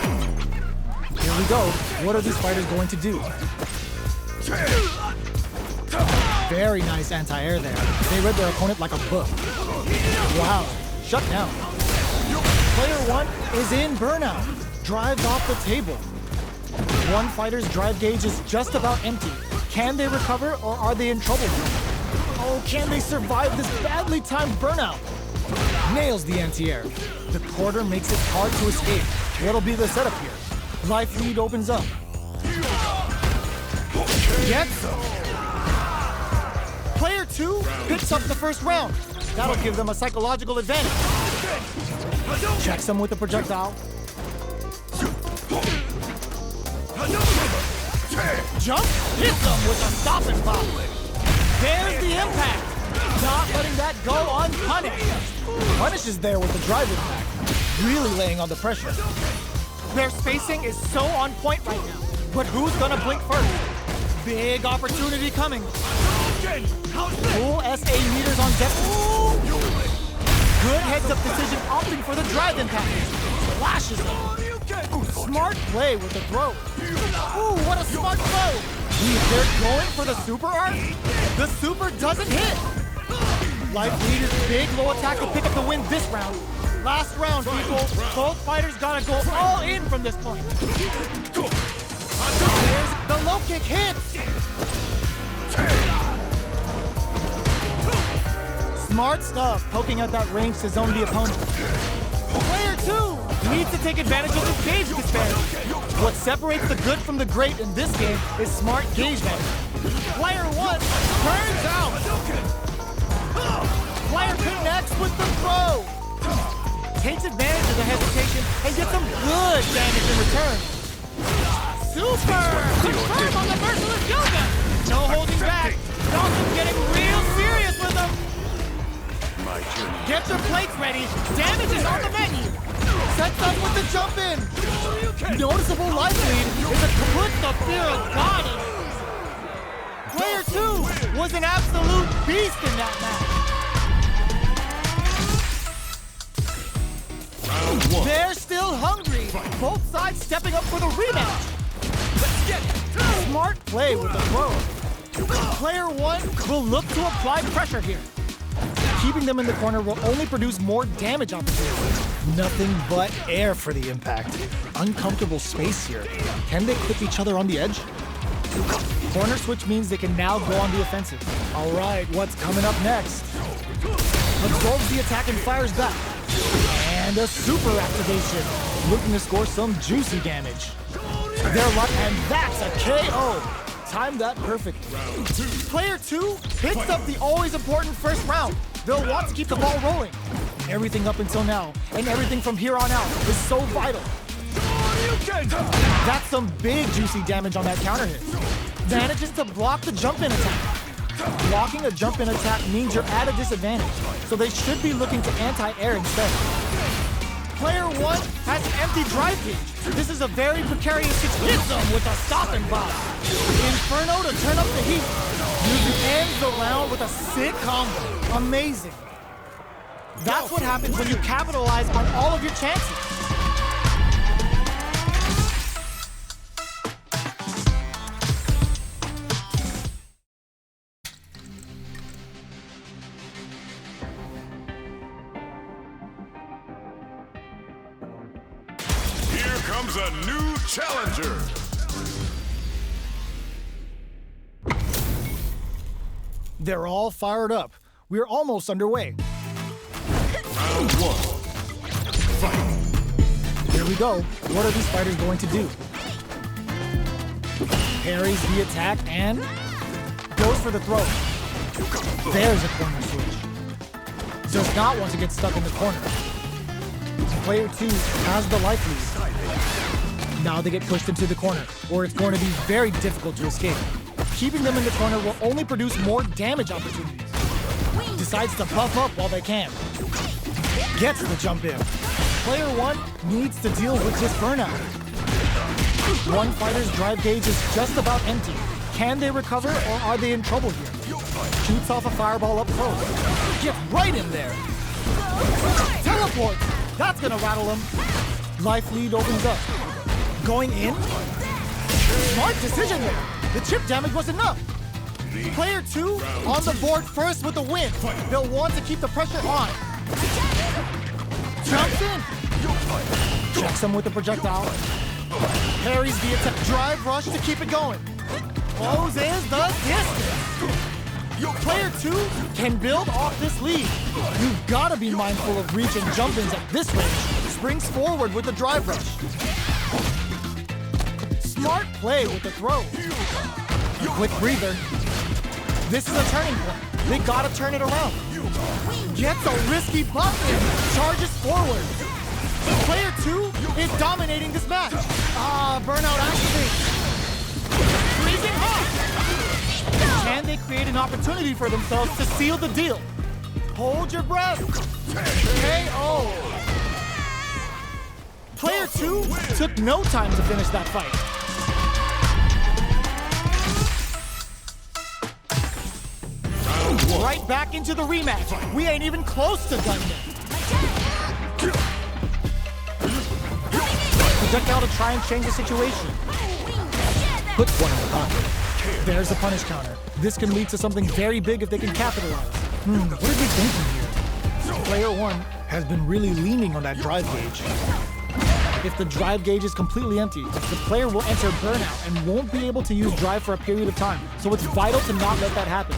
Here we go. What are these fighters going to do? Very nice anti-air there. They read their opponent like a book. Wow, shut down. Player 1 is in burnout. Drives off the table. One fighter's drive gauge is just about empty. Can they recover or are they in trouble? Oh, can they survive this badly timed burnout? Nails the anti-air. The quarter makes it hard to escape. What'll be the setup here? Life lead opens up. Gets some. Player 2 picks up the first round. That'll give them a psychological advantage. Checks them with a projectile. Jump, hits them with a stop and pop. There's the impact. Not letting that go unpunished. Punishes there with the drive impact. Really laying on the pressure. Their spacing is so on point right now. But who's gonna blink first? Big opportunity coming. Full SA meters on deck. Ooh. Good heads-up decision opting for the drive impact. Flashes them. Ooh, smart play with the throw. Ooh, what a smart throw. They're going for the super arc. The super doesn't hit. Life lead is big low attack to pick up the win this round. Last round, people. Both fighters gotta go all in from this point. There's the low kick hits. Smart stuff, poking at that range to zone the opponent. Player 2 needs to take advantage of his gauge disparity. What separates the good from the great in this game is smart gauge management. Player 1 turns out. Player connects with the throw. Takes advantage of the hesitation and gets some good damage in return. Super! Confirm on the Merciless Yoga! No holding back. Dawson's getting real serious with him. Get your plates ready. Damage is on the menu. Sets up with the jump in. Noticeable life lead is a put the fear of God in it. Player 2 was an absolute beast in that match. They're still hungry. Both sides stepping up for the rematch. Let's get it. Smart play with the throw. Player 1 will look to apply pressure here. Keeping them in the corner will only produce more damage opportunities. Nothing but air for the impact. Uncomfortable space here. Can they clip each other on the edge? Corner switch means they can now go on the offensive. All right, what's coming up next? Absorbs the attack and fires back. And a super activation. Looking to score some juicy damage. Their luck, and that's a KO. Timed that perfectly. Player 2 picks up the always important first round. They'll want to keep the ball rolling. Everything up until now, and everything from here on out, is so vital. That's some big juicy damage on that counter hit. Manages to block the jump-in attack. Blocking a jump-in attack means you're at a disadvantage, so they should be looking to anti-air instead. Player 1 has an empty drive gauge. This is a very precarious situation. Hits them with a stop and pop. Inferno to turn up the heat. Music ends the round with a sick combo. Amazing. That's what happens when you capitalize on all of your chances. Here comes a new challenger. They're all fired up. We're almost underway. Round 1. Fight. Here we go. What are these fighters going to do? Parries the attack and goes for the throw. There's a corner switch. Does not want to get stuck in the corner. Player 2 has the life lead. Now they get pushed into the corner, or it's going to be very difficult to escape. Keeping them in the corner will only produce more damage opportunities. Decides to buff up while they can. Gets the jump in. Player 1 needs to deal with this burnout. One fighter's drive gauge is just about empty. Can they recover or are they in trouble here? Shoots off a fireball up close. Gets right in there. Teleport! That's gonna rattle him. Life lead opens up. Going in? Smart decision there. The chip damage was enough. Player 2 on the board first with the win. They'll want to keep the pressure on. Jumps in. Checks him with the projectile. Parries the attack. Drive rush to keep it going. Closes the distance. Player 2 can build off this lead. You've got to be mindful of reach and jump-ins at this range. Springs forward with the drive rush. Smart play with the throw. A quick breather. This is a turning point. They gotta turn it around. Gets a risky buff in. Charges forward. Player 2 is dominating this match. Burnout activates. Freezing hot. Can they create an opportunity for themselves to seal the deal? Hold your breath. KO. Player 2 took no time to finish that fight. Right back into the rematch. We ain't even close to done yet. Projectile to try and change the situation. Puts one in the pocket. There's a punish counter. This can lead to something very big if they can capitalize. What are they thinking here? Player 1 has been really leaning on that drive gauge. If the drive gauge is completely empty, the player will enter burnout and won't be able to use drive for a period of time. So it's vital to not let that happen.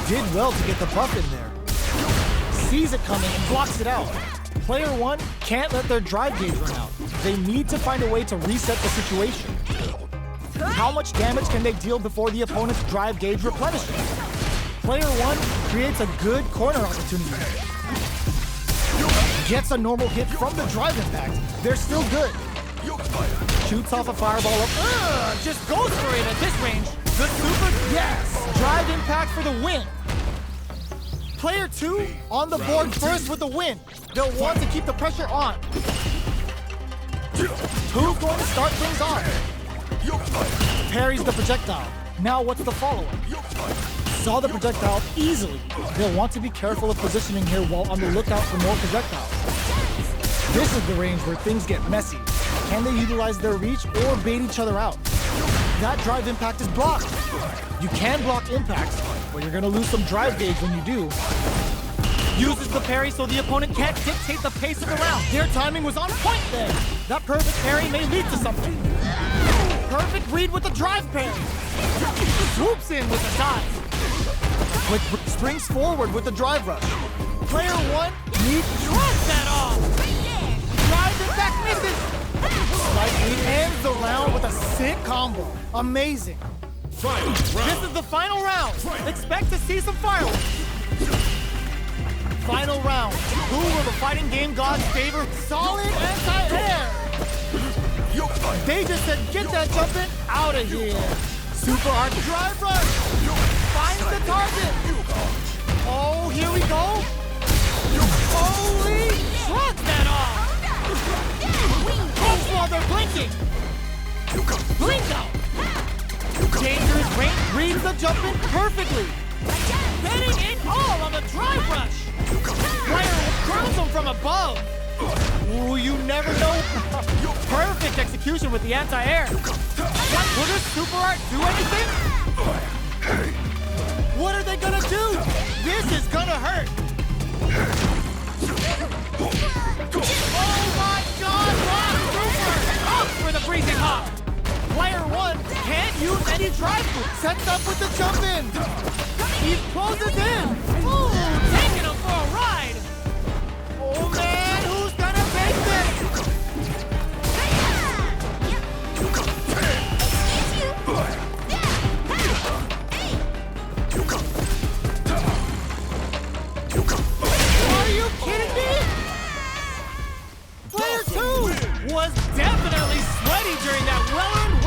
Did well to get the buff in there. Sees it coming and blocks it out. Player 1 can't let their drive gauge run out. They need to find a way to reset the situation. How much damage can they deal before the opponent's drive gauge replenishes? Player 1 creates a good corner opportunity. Gets a normal hit from the drive impact. They're still good. Shoots off a fireball up. Just goes for it at this range. The super, yes! Drive impact for the win. Player 2 on the board first with the win. They'll want to keep the pressure on. Who's going to start things off? Parries the projectile. Now what's the follow-up? Saw the projectile easily. They'll want to be careful of positioning here while on the lookout for more projectiles. This is the range where things get messy. Can they utilize their reach or bait each other out? That drive impact is blocked. You can block impacts, but you're gonna lose some drive gauge when you do. Uses the parry so the opponent can't dictate the pace of the round. Their timing was on point there. That perfect parry may lead to something. Perfect read with the drive parry. Swoops in with the dive. Quick springs forward with the drive rush. Player 1 needs to drop that off. Drive impact misses. Slightly ends the round with a sick combo. Amazing. This is the final round. Expect to see some fireworks. Final round. Who will the fighting game gods favor? Solid anti-air. They just said, get that jumping out of here. Super hard drive rush. Finds the target. Oh, here we go. Holy, shrugs that off. Goes while they're blinking. Blink out. Dangerous range reads the jump in perfectly. Getting it all on the drive rush. Player curls him from above. Ooh, you never know. Perfect execution with the anti-air. Will this super art do anything? What are they gonna do? This is gonna hurt. Oh my God! Rock super up for the freezing hop. Player 1 can't use any drive through. Sets up with the jump in. He closes in. Ooh, taking him for a ride. Oh man, who's gonna take this? Are you kidding me? Player 2 was definitely sweaty during that well-earned